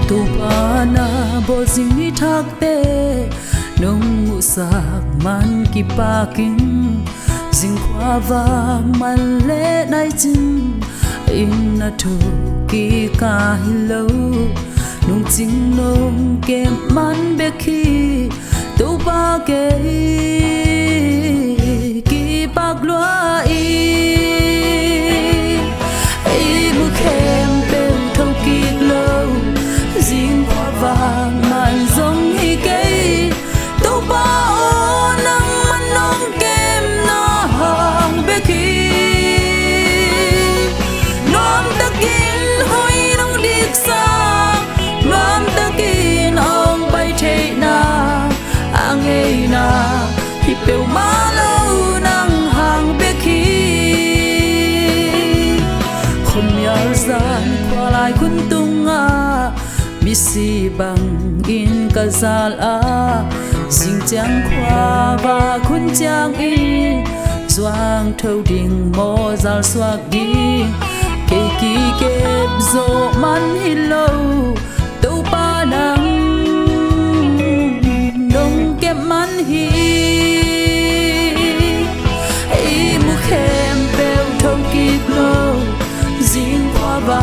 tu pa na bo jing ni thak te nong mu sak man ki pa king jing khwa va man le nai chin in na thu ki ka hello nong jing nong ke man be khi tu pa ke ki pa gloa mu khem pe thâu ki lo jing khwa va man zong hi ke tu pa nang man nong kem na hang be khi nom takin hoi nong dik sa nom takin ong bai the na angei na hi pe ma lo nang hang be khi khum yar zan kwa lai kun tunga mi si bang in ka zal a jing chang khwa va kun chang in zoang thâu ding mo zal swak di ke ki kep zo man hi lo tu pa nang dong ke man hi mu khem bel thâu ki lo jing khwa va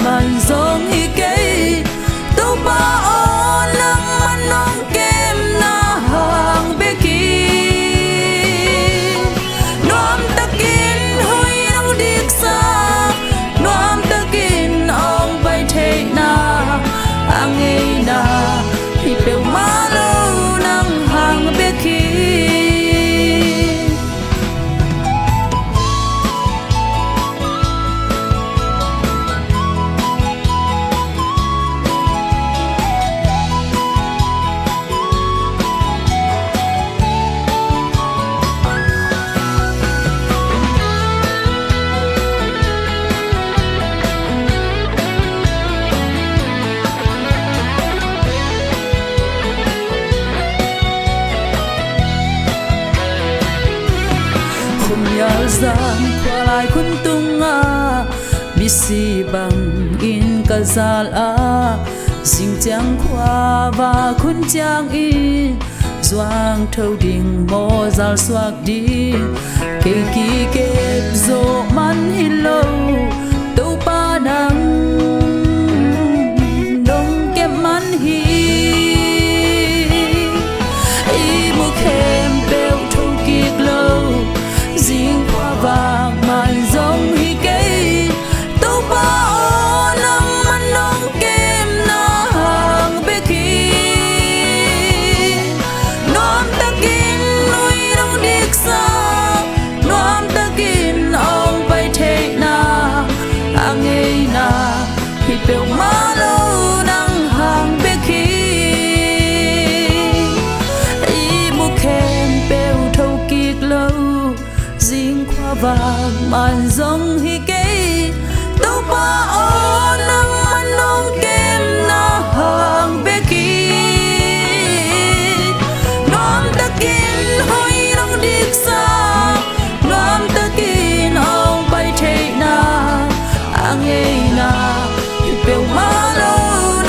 man zong hi ke tu pa nang man nong kem na hang be ki nom takin hoi nong dik sa nom takin ong bai the na angei na hi pe ma lo nang hang be ki yar zan kwa lai kun tunga mi si bang in ka zal a jing chang khwa va kun chang in zoang thâu ding mo zal swak di ke ki kep zo man hi lo tu pa nang dong ke man hi mu khem bel thâu ki glow jing khwa vàng man zong hi ke tu pa nang man nong kem na hang be khi nom takin nui nong dik sa nom takin ong bai the na angei na hi pe ma lo nang hang be khi mu khem pe thâu ki lo jing khwa vàng man zong hi ke tu pa nang man nong kem na hang be ki nom takin hoi nong dik sa nom takin ong bai the na angei na hi pe ma lo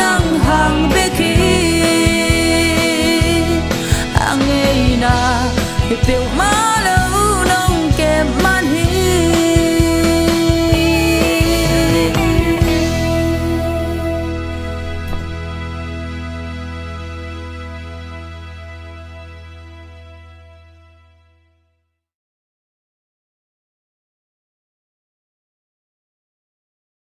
nang hang be ki angei na hi pe ma